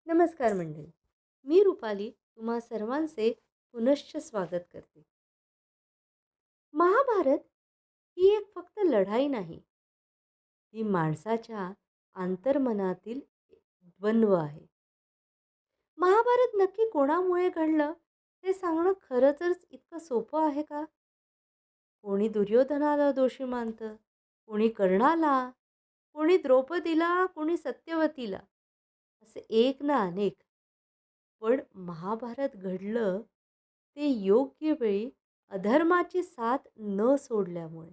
नमस्कार मंडळी. मी रुपाली तुम्हा सर्वांचे पुनश्च स्वागत करते. महाभारत ही एक फक्त लढाई नाही, ती माणसाच्या अंतर्मनातील द्वंद्व आहे. महाभारत नक्की कोणामुळे घडलं हे सांगणं खरंच इतकं सोपं आहे का? कोणी दुर्योधनाला दोषी मानतं, कोणी कर्णाला, कोणी द्रौपदीला, कोणी सत्यवतीला, असे एक ना अनेक. पण महाभारत घडलं ते योग्य वेळी अधर्माची साथ न सोडल्यामुळे.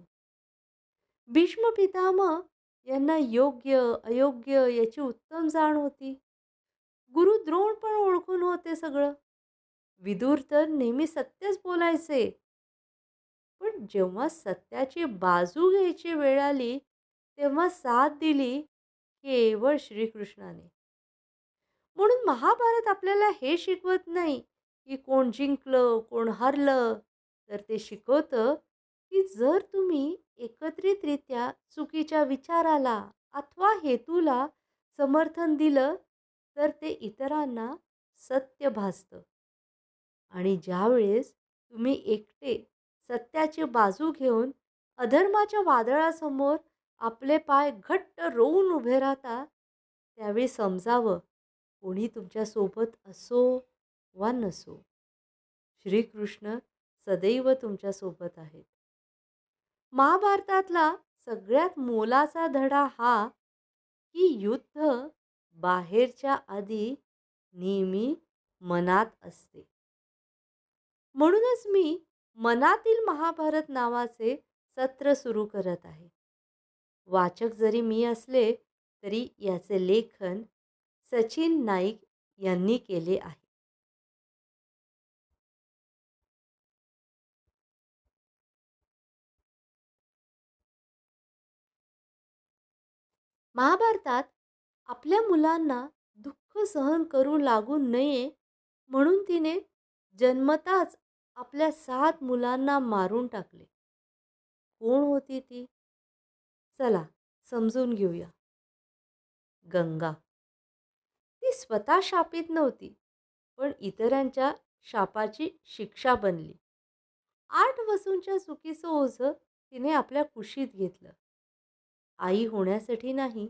भीष्म पितामह यांना योग्य अयोग्य याची उत्तम जाण होती. गुरु द्रोण पण ओळखून होते सगळं. विदुर तर नेहमी सत्यच बोलायचे. पण जेव्हा सत्याची बाजू घ्यायची वेळ आली, तेव्हा साथ दिली केवळ श्रीकृष्णाने. म्हणून महाभारत आपल्याला हे शिकवत नाही की कोण जिंकलं कोण हरलं, तर ते शिकवतं की जर तुम्ही एकत्रितरित्या चुकीच्या विचाराला अथवा हेतूला समर्थन दिलं तर ते इतरांना सत्य भासतं. आणि ज्यावेळेस तुम्ही एकटे सत्याची बाजू घेऊन अधर्माच्या वादळासमोर आपले पाय घट्ट रोवून उभे राहता, त्यावेळी समजावं कोणी तुमच्यासोबत असो वा नसो, श्रीकृष्ण सदैव तुमच्यासोबत आहेत. महाभारतातला सगळ्यात मोलाचा धडा हा की युद्ध बाहेरच्या आधी नेहमी मनात असते. म्हणूनच मी मनातील महाभारत नावाचे सत्र सुरू करत आहे. वाचक जरी मी असले तरी याचे लेखन सचिन नाईक यांनी केले आहे. महाभारतात आपल्या मुलांना दुःख सहन करू लागू नये म्हणून तिने जन्मताच आपल्या 7 मुलांना मारून टाकले. कोण होती ती? चला समजून घेऊया. गंगा. ती स्वतः शापित नव्हती, पण इतरांच्या शापाची शिक्षा बनली. 8 वसूंच्या चुकीचं ओझं तिने आपल्या कुशीत घेतलं. आई होण्यासाठी नाही,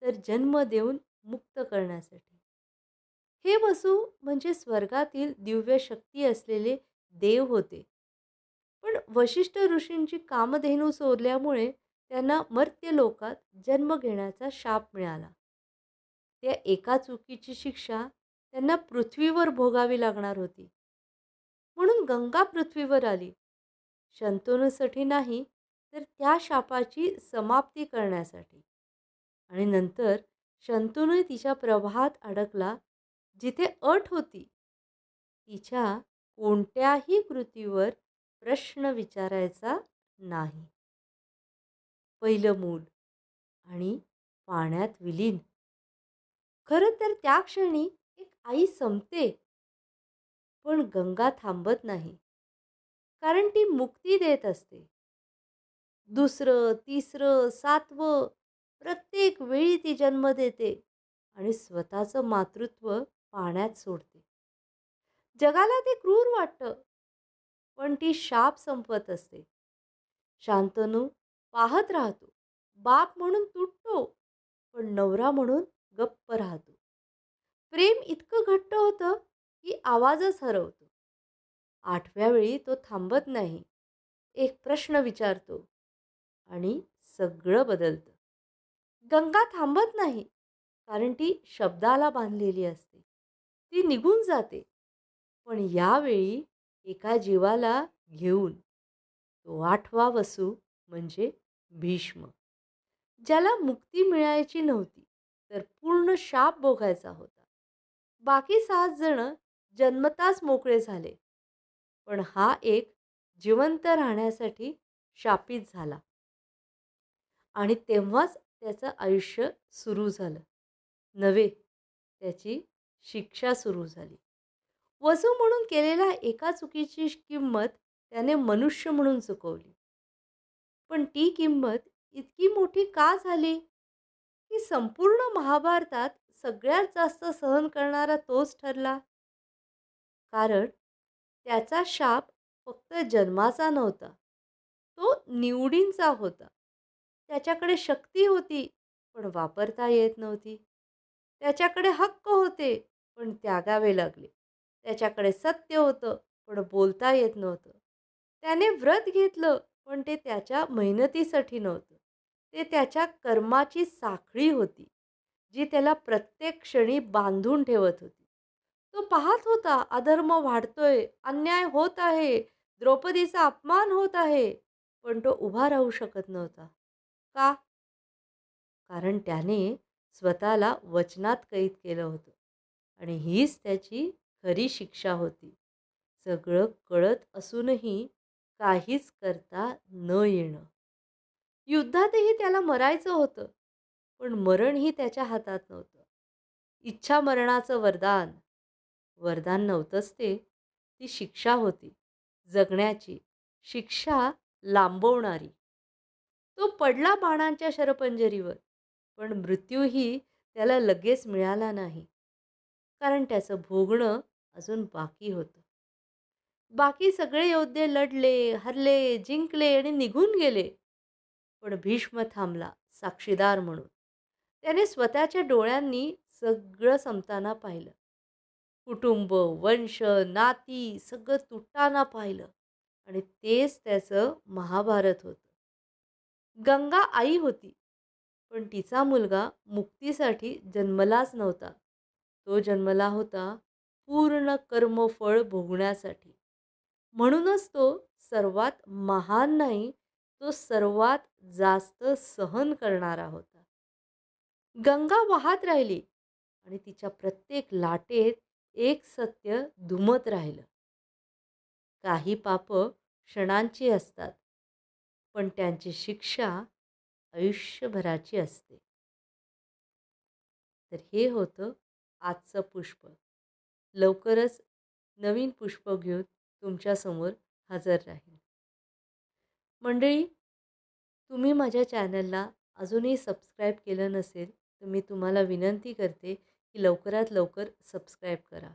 तर जन्म देऊन मुक्त करण्यासाठी. हे वसू म्हणजे स्वर्गातील दिव्य शक्ती असलेले देव होते. पण वशिष्ठ ऋषींची कामधेनू चोरल्यामुळे त्यांना मर्त्य लोकात जन्म घेण्याचा शाप मिळाला. त्या एका चुकीची शिक्षा त्यांना पृथ्वीवर भोगावी लागणार होती. म्हणून गंगा पृथ्वीवर आली. शंतनूसाठी नाही, तर त्या शापाची समाप्ती करण्यासाठी. आणि नंतर शंतनू तिच्या प्रवाहात अडकला, जिथे अट होती तिच्या कोणत्याही कृतीवर प्रश्न विचारायचा नाही. पहिलं मूल आणि पाण्यात विलीन. खरं तर त्या क्षणी एक आई संपते, पण गंगा थांबत नाही. कारण ती मुक्ती देत असते. दुसरं, तिसरं, 7वं प्रत्येक वेळी ती जन्म देते आणि स्वतःचं मातृत्व पाण्यात सोडते. जगाला ते क्रूर वाटतं, पण ती शाप संपवत असते. शांतनू पाहत राहतो. बाप म्हणून तुटतो, पण नवरा म्हणून गप्प राहतो. प्रेम इतकं घट्ट होतं की आवाजच हरवतो. 8व्या वेळी तो थांबत नाही. एक प्रश्न विचारतो आणि सगळं बदलतं. गंगा थांबत नाही, कारण ती शब्दाला बांधलेली असते. ती निघून जाते, पण यावेळी एका जीवाला घेऊन. तो 8वा वसू म्हणजे भीष्म. ज्याला मुक्ती मिळायची नव्हती, तर पूर्ण शाप भोगायचा होता. बाकी 7 जण जन्मताच मोकळे झाले, पण हा एक जिवंत राहण्यासाठी शापित झाला. आणि तेव्हाच त्याचं आयुष्य सुरू झालं. नव्हे, त्याची शिक्षा सुरू झाली. वसू म्हणून केलेल्या एका चुकीची किंमत त्याने मनुष्य म्हणून चुकवली. पण ती किंमत इतकी मोठी का झाली? की संपूर्ण महाभारतात सगळ्यात जास्त सहन करणारा तोच ठरला. कारण त्याचा शाप फक्त जन्माचा नव्हता. तो निवडींचा होता. त्याच्याकडे शक्ती होती, पण वापरता येत नव्हती. त्याच्याकडे हक्क होते, पण त्यागावे लागले. त्याच्याकडे सत्य होतं, पण बोलता येत नव्हतं. त्याने व्रत घेतलं, पण ते त्याच्या मेहनतीसाठी नव्हतं. ते त्याच्या कर्माची साखळी होती, जी त्याला प्रत्येक क्षणी बांधून ठेवत होती. तो पाहत होता अधर्म वाढतोय, अन्याय होत आहे, द्रौपदीचा अपमान होत आहे. पण तो उभा राहू शकत नव्हता. का? कारण त्याने स्वतःला वचनात कैद केलं होतं आणि हीच त्याची खरी शिक्षा होती. सगळं कळत असूनही काहीच करता न येणं. युद्धातही त्याला मरायचं होतं, पण मरणही त्याच्या हातात नव्हतं. इच्छा मरणाचं वरदान. वरदान नव्हतंच ते, ती शिक्षा होती. जगण्याची. शिक्षा लांबवणारी. तो पडला बाणांच्या शरपंजरीवर, पण मृत्यूही त्याला लगेच मिळाला नाही. कारण त्याचं भोगणं अजून बाकी होतं. बाकी सगळे योद्धे लढले, हरले, जिंकले आणि निघून गेले. पण भीष्म थांबला, साक्षीदार म्हणून. त्याने स्वतःच्या डोळ्यांनी सगळं संपताना पाहिलं. कुटुंब, वंश, नाती सगळं तुटताना पाहिलं आणि तेच त्याचं महाभारत होतं. गंगा आई होती, पण तिचा मुलगा मुक्तीसाठी जन्मलाच नव्हता. तो जन्मला होता पूर्ण कर्मफळ भोगण्यासाठी. म्हणूनच तो सर्वात महान नाही, तो सर्वात जास्त सहन करणारा होता. गंगा वाहत राहिली आणि तिच्या प्रत्येक लाटेत एक सत्य धुमत राहिलं. काही पापं क्षणांची असतात, पण त्यांची शिक्षा आयुष्यभराची असते. तर हे होतं आजचं पुष्प. लवकरच नवीन पुष्प घेऊन तुमच्यासमोर हजर राहीन. मंडळी, तुम्ही माझ्या चॅनलला अजूनही सबस्क्राईब केलं नसेल, तर मी तुम्हाला विनंती करते, की लवकरात लवकर सबस्क्राईब करा.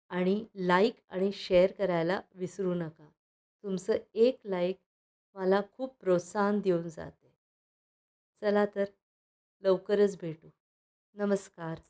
आणि लाईक आणि शेअर करायला विसरू नका. तुमचं एक लाईक मला खूप प्रोत्साहन देऊन जाते. चला तर लवकरच भेटू. नमस्कार.